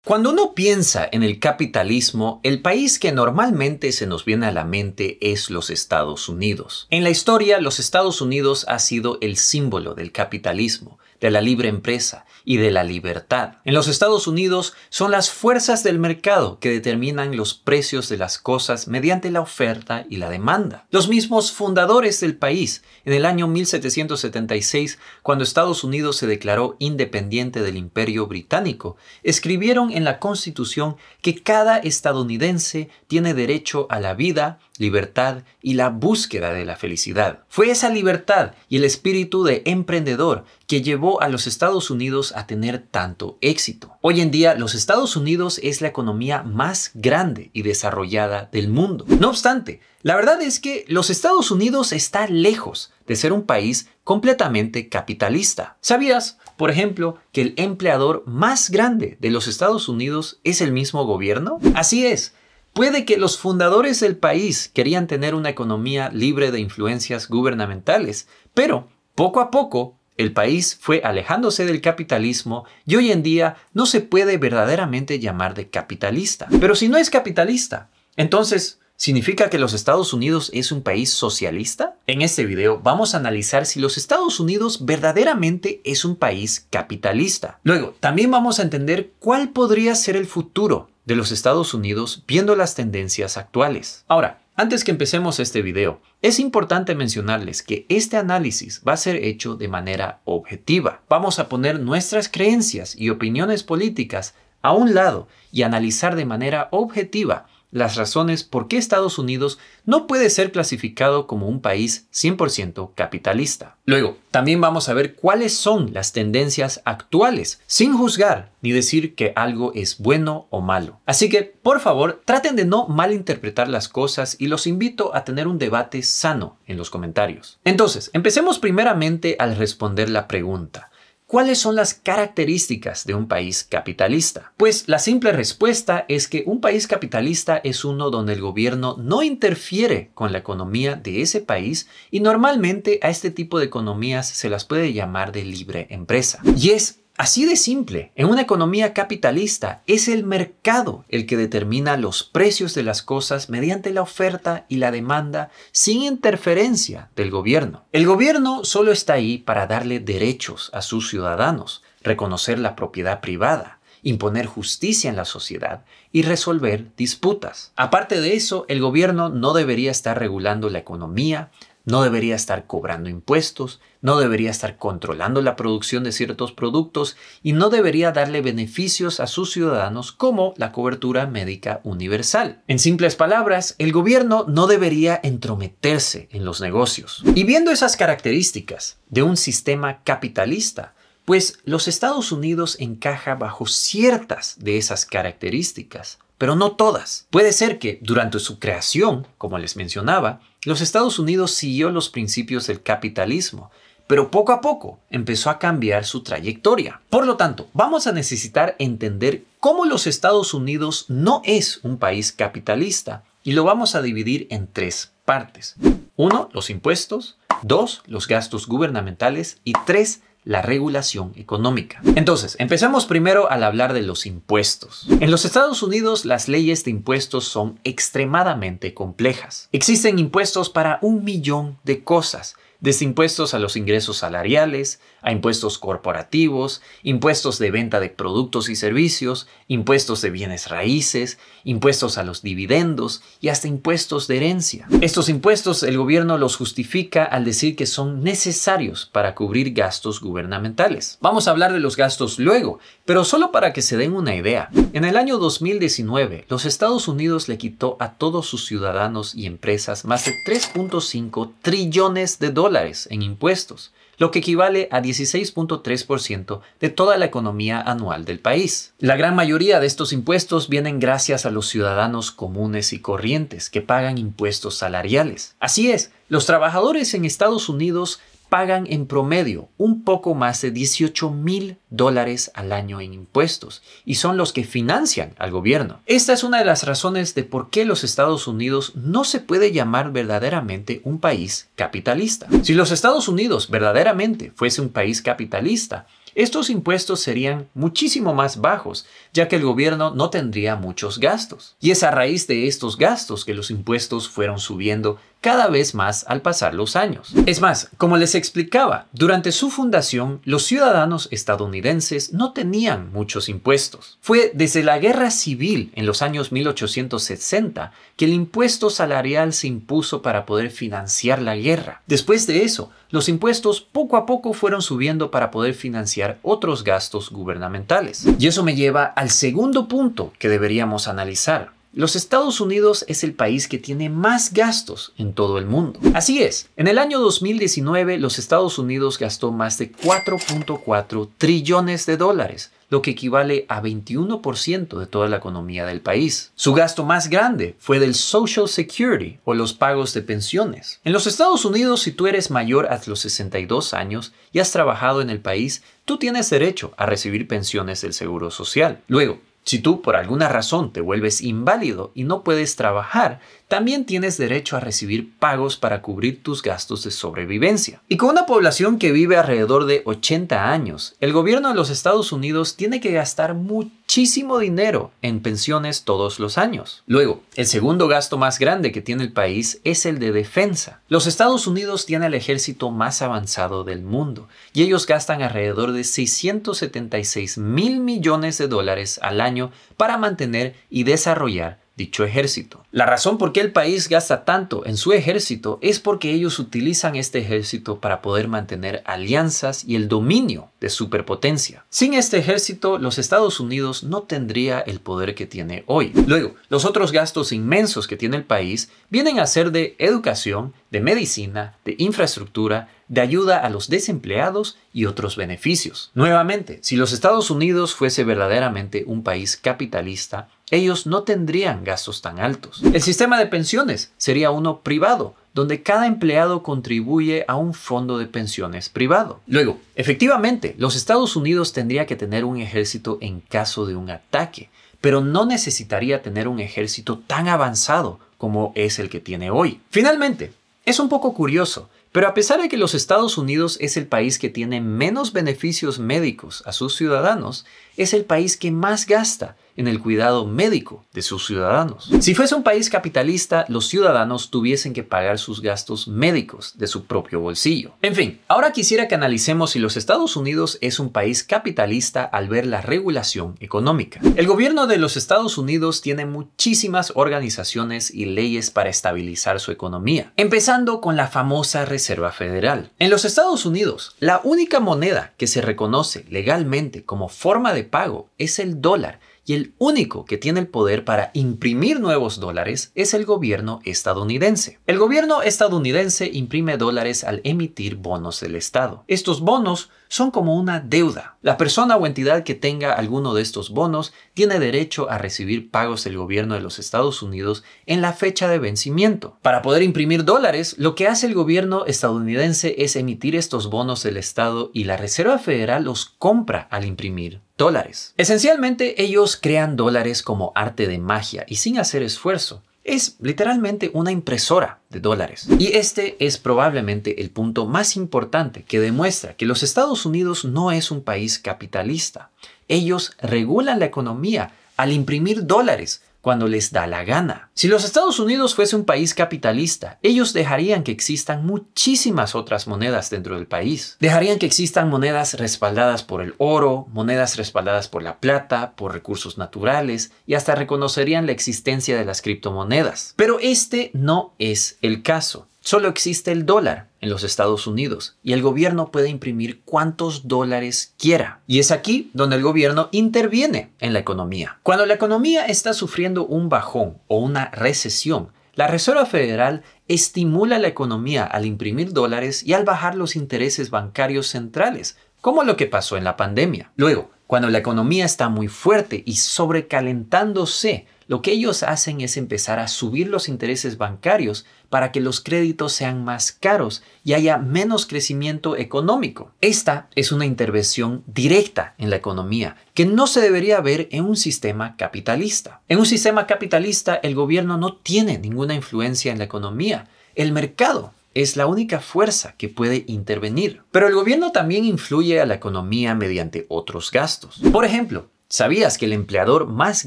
Cuando uno piensa en el capitalismo, el país que normalmente se nos viene a la mente es los Estados Unidos. En la historia, los Estados Unidos ha sido el símbolo del capitalismo, de la libre empresa y de la libertad. En los Estados Unidos son las fuerzas del mercado que determinan los precios de las cosas mediante la oferta y la demanda. Los mismos fundadores del país, en el año 1776, cuando Estados Unidos se declaró independiente del Imperio Británico, escribieron en la Constitución que cada estadounidense tiene derecho a la vida, libertad y la búsqueda de la felicidad. Fue esa libertad y el espíritu de emprendedor que llevó a los Estados Unidos a tener tanto éxito. Hoy en día, los Estados Unidos es la economía más grande y desarrollada del mundo. No obstante, la verdad es que los Estados Unidos está lejos de ser un país completamente capitalista. ¿Sabías, por ejemplo, que el empleador más grande de los Estados Unidos es el mismo gobierno? Así es. Puede que los fundadores del país querían tener una economía libre de influencias gubernamentales, pero poco a poco el país fue alejándose del capitalismo y hoy en día no se puede verdaderamente llamar de capitalista. Pero si no es capitalista, entonces, ¿significa que los Estados Unidos es un país socialista? En este video vamos a analizar si los Estados Unidos verdaderamente es un país capitalista. Luego, también vamos a entender cuál podría ser el futuro de los Estados Unidos viendo las tendencias actuales. Ahora, antes que empecemos este video, es importante mencionarles que este análisis va a ser hecho de manera objetiva. Vamos a poner nuestras creencias y opiniones políticas a un lado y analizar de manera objetiva las razones por qué Estados Unidos no puede ser clasificado como un país 100% capitalista. Luego, también vamos a ver cuáles son las tendencias actuales, sin juzgar ni decir que algo es bueno o malo. Así que, por favor, traten de no malinterpretar las cosas y los invito a tener un debate sano en los comentarios. Entonces, empecemos primeramente al responder la pregunta: ¿cuáles son las características de un país capitalista? Pues la simple respuesta es que un país capitalista es uno donde el gobierno no interfiere con la economía de ese país y normalmente a este tipo de economías se las puede llamar de libre empresa. Y es así de simple. En una economía capitalista es el mercado el que determina los precios de las cosas mediante la oferta y la demanda sin interferencia del gobierno. El gobierno solo está ahí para darle derechos a sus ciudadanos, reconocer la propiedad privada, imponer justicia en la sociedad y resolver disputas. Aparte de eso, el gobierno no debería estar regulando la economía, no debería estar cobrando impuestos, no debería estar controlando la producción de ciertos productos y no debería darle beneficios a sus ciudadanos como la cobertura médica universal. En simples palabras, el gobierno no debería entrometerse en los negocios. Y viendo esas características de un sistema capitalista, pues los Estados Unidos encaja bajo ciertas de esas características, pero no todas. Puede ser que durante su creación, como les mencionaba, los Estados Unidos siguió los principios del capitalismo, pero poco a poco empezó a cambiar su trayectoria. Por lo tanto, vamos a necesitar entender cómo los Estados Unidos no es un país capitalista y lo vamos a dividir en tres partes. 1. Los impuestos. 2. Los gastos gubernamentales. Y 3. La regulación económica. Entonces, empecemos primero al hablar de los impuestos. En los Estados Unidos, las leyes de impuestos son extremadamente complejas. Existen impuestos para 1 millón de cosas, desde impuestos a los ingresos salariales, a impuestos corporativos, impuestos de venta de productos y servicios, impuestos de bienes raíces, impuestos a los dividendos y hasta impuestos de herencia. Estos impuestos el gobierno los justifica al decir que son necesarios para cubrir gastos gubernamentales. Vamos a hablar de los gastos luego, pero solo para que se den una idea. En el año 2019, los Estados Unidos le quitó a todos sus ciudadanos y empresas más de 3.5 trillones de dólares en impuestos, lo que equivale a 16.3% de toda la economía anual del país. La gran mayoría de estos impuestos vienen gracias a los ciudadanos comunes y corrientes que pagan impuestos salariales. Así es, los trabajadores en Estados Unidos pagan en promedio un poco más de $18,000 al año en impuestos y son los que financian al gobierno. Esta es una de las razones de por qué los Estados Unidos no se puede llamar verdaderamente un país capitalista. Si los Estados Unidos verdaderamente fuese un país capitalista, estos impuestos serían muchísimo más bajos, ya que el gobierno no tendría muchos gastos. Y es a raíz de estos gastos que los impuestos fueron subiendo cada vez más al pasar los años. Es más, como les explicaba, durante su fundación, los ciudadanos estadounidenses no tenían muchos impuestos. Fue desde la Guerra Civil en los años 1860 que el impuesto salarial se impuso para poder financiar la guerra. Después de eso, los impuestos poco a poco fueron subiendo para poder financiar otros gastos gubernamentales. Y eso me lleva al segundo punto que deberíamos analizar. Los Estados Unidos es el país que tiene más gastos en todo el mundo. Así es, en el año 2019 los Estados Unidos gastó más de 4.4 trillones de dólares, lo que equivale a 21% de toda la economía del país. Su gasto más grande fue del Social Security o los pagos de pensiones. En los Estados Unidos, si tú eres mayor a los 62 años y has trabajado en el país, tú tienes derecho a recibir pensiones del Seguro Social. Luego, si tú por alguna razón te vuelves inválido y no puedes trabajar, también tienes derecho a recibir pagos para cubrir tus gastos de sobrevivencia. Y con una población que vive alrededor de 80 años, el gobierno de los Estados Unidos tiene que gastar muchísimo dinero en pensiones todos los años. Luego, el segundo gasto más grande que tiene el país es el de defensa. Los Estados Unidos tiene el ejército más avanzado del mundo y ellos gastan alrededor de 676 mil millones de dólares al año para mantener y desarrollar dicho ejército. La razón por qué el país gasta tanto en su ejército es porque ellos utilizan este ejército para poder mantener alianzas y el dominio de superpotencia. Sin este ejército, los Estados Unidos no tendría el poder que tiene hoy. Luego, los otros gastos inmensos que tiene el país vienen a ser de educación, de medicina, de infraestructura, de ayuda a los desempleados y otros beneficios. Nuevamente, si los Estados Unidos fuese verdaderamente un país capitalista, ellos no tendrían gastos tan altos. El sistema de pensiones sería uno privado, donde cada empleado contribuye a un fondo de pensiones privado. Luego, efectivamente, los Estados Unidos tendría que tener un ejército en caso de un ataque, pero no necesitaría tener un ejército tan avanzado como es el que tiene hoy. Finalmente, es un poco curioso, pero a pesar de que los Estados Unidos es el país que tiene menos beneficios médicos a sus ciudadanos, es el país que más gasta en el cuidado médico de sus ciudadanos. Si fuese un país capitalista, los ciudadanos tuviesen que pagar sus gastos médicos de su propio bolsillo. En fin, ahora quisiera que analicemos si los Estados Unidos es un país capitalista al ver la regulación económica. El gobierno de los Estados Unidos tiene muchísimas organizaciones y leyes para estabilizar su economía, empezando con la famosa Reserva Federal. En los Estados Unidos, la única moneda que se reconoce legalmente como forma de pago es el dólar, y el único que tiene el poder para imprimir nuevos dólares es el gobierno estadounidense. El gobierno estadounidense imprime dólares al emitir bonos del Estado. Estos bonos son como una deuda. La persona o entidad que tenga alguno de estos bonos tiene derecho a recibir pagos del gobierno de los Estados Unidos en la fecha de vencimiento. Para poder imprimir dólares, lo que hace el gobierno estadounidense es emitir estos bonos del Estado y la Reserva Federal los compra al imprimir dólares. Esencialmente, ellos crean dólares como arte de magia y sin hacer esfuerzo. Es literalmente una impresora de dólares. Y este es probablemente el punto más importante que demuestra que los Estados Unidos no es un país capitalista. Ellos regulan la economía al imprimir dólares cuando les da la gana. Si los Estados Unidos fuese un país capitalista, ellos dejarían que existan muchísimas otras monedas dentro del país. Dejarían que existan monedas respaldadas por el oro, monedas respaldadas por la plata, por recursos naturales y hasta reconocerían la existencia de las criptomonedas. Pero este no es el caso. Solo existe el dólar en los Estados Unidos y el gobierno puede imprimir cuantos dólares quiera. Y es aquí donde el gobierno interviene en la economía. Cuando la economía está sufriendo un bajón o una recesión, la Reserva Federal estimula la economía al imprimir dólares y al bajar los intereses bancarios centrales, como lo que pasó en la pandemia. Luego, cuando la economía está muy fuerte y sobrecalentándose, lo que ellos hacen es empezar a subir los intereses bancarios para que los créditos sean más caros y haya menos crecimiento económico. Esta es una intervención directa en la economía que no se debería ver en un sistema capitalista. En un sistema capitalista, el gobierno no tiene ninguna influencia en la economía. El mercado es la única fuerza que puede intervenir. Pero el gobierno también influye a la economía mediante otros gastos. Por ejemplo, ¿sabías que el empleador más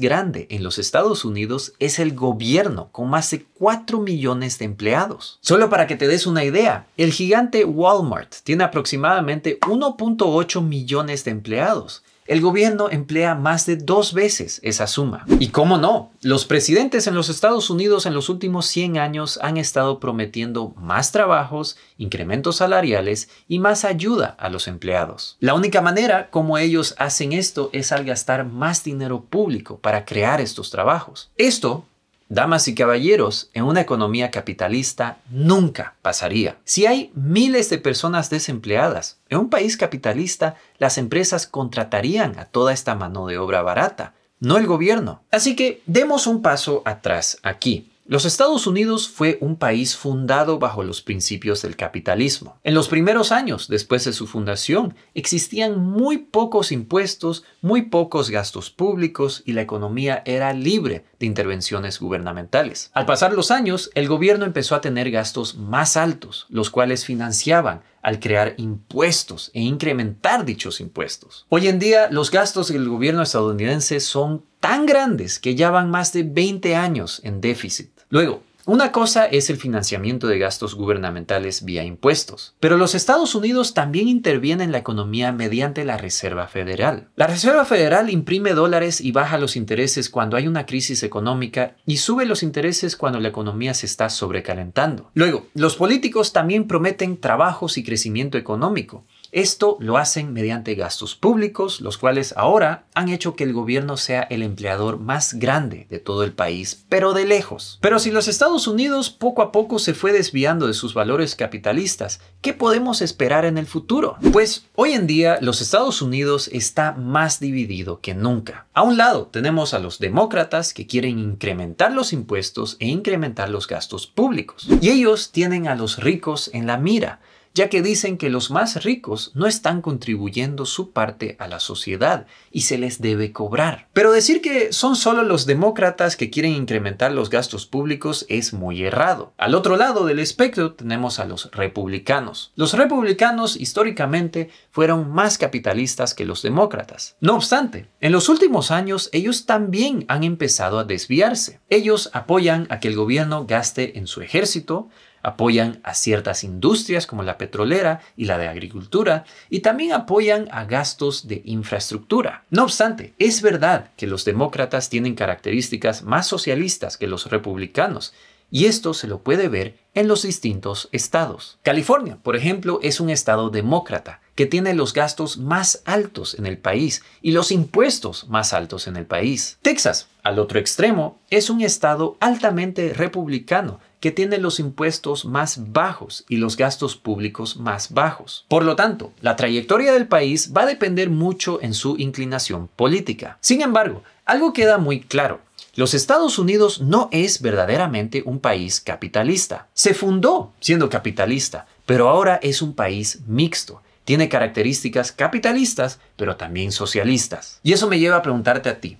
grande en los Estados Unidos es el gobierno, con más de 4 millones de empleados? Solo para que te des una idea, el gigante Walmart tiene aproximadamente 1.8 millones de empleados. El gobierno emplea más de 2 veces esa suma. Y cómo no, los presidentes en los Estados Unidos en los últimos 100 años han estado prometiendo más trabajos, incrementos salariales y más ayuda a los empleados. La única manera como ellos hacen esto es al gastar más dinero público para crear estos trabajos. Esto, damas y caballeros, en una economía capitalista nunca pasaría. Si hay miles de personas desempleadas, en un país capitalista, las empresas contratarían a toda esta mano de obra barata, no el gobierno. Así que demos un paso atrás aquí. Los Estados Unidos fue un país fundado bajo los principios del capitalismo. En los primeros años después de su fundación existían muy pocos impuestos, muy pocos gastos públicos y la economía era libre de intervenciones gubernamentales. Al pasar los años, el gobierno empezó a tener gastos más altos, los cuales financiaban al crear impuestos e incrementar dichos impuestos. Hoy en día, los gastos del gobierno estadounidense son tan grandes que ya van más de 20 años en déficit. Luego, una cosa es el financiamiento de gastos gubernamentales vía impuestos, pero los Estados Unidos también intervienen en la economía mediante la Reserva Federal. La Reserva Federal imprime dólares y baja los intereses cuando hay una crisis económica y sube los intereses cuando la economía se está sobrecalentando. Luego, los políticos también prometen trabajos y crecimiento económico. Esto lo hacen mediante gastos públicos, los cuales ahora han hecho que el gobierno sea el empleador más grande de todo el país, pero de lejos. Pero si los Estados Unidos poco a poco se fue desviando de sus valores capitalistas, ¿qué podemos esperar en el futuro? Pues hoy en día los Estados Unidos está más dividido que nunca. A un lado tenemos a los demócratas que quieren incrementar los impuestos e incrementar los gastos públicos. Y ellos tienen a los ricos en la mira, ya que dicen que los más ricos no están contribuyendo su parte a la sociedad y se les debe cobrar. Pero decir que son solo los demócratas que quieren incrementar los gastos públicos es muy errado. Al otro lado del espectro tenemos a los republicanos. Los republicanos históricamente fueron más capitalistas que los demócratas. No obstante, en los últimos años ellos también han empezado a desviarse. Ellos apoyan a que el gobierno gaste en su ejército, apoyan a ciertas industrias como la petrolera y la de agricultura y también apoyan a gastos de infraestructura. No obstante, es verdad que los demócratas tienen características más socialistas que los republicanos y esto se lo puede ver en los distintos estados. California, por ejemplo, es un estado demócrata que tiene los gastos más altos en el país y los impuestos más altos en el país. Texas, al otro extremo, es un estado altamente republicano que tiene los impuestos más bajos y los gastos públicos más bajos. Por lo tanto, la trayectoria del país va a depender mucho en su inclinación política. Sin embargo, algo queda muy claro. Los Estados Unidos no es verdaderamente un país capitalista. Se fundó siendo capitalista, pero ahora es un país mixto. Tiene características capitalistas, pero también socialistas. Y eso me lleva a preguntarte a ti.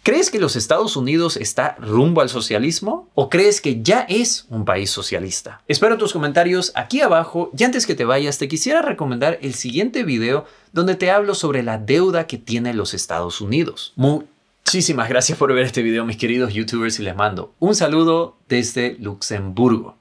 ¿Crees que los Estados Unidos está rumbo al socialismo? ¿O crees que ya es un país socialista? Espero tus comentarios aquí abajo y antes que te vayas te quisiera recomendar el siguiente video donde te hablo sobre la deuda que tienen los Estados Unidos. Muchísimas gracias por ver este video, mis queridos youtubers, y les mando un saludo desde Luxemburgo.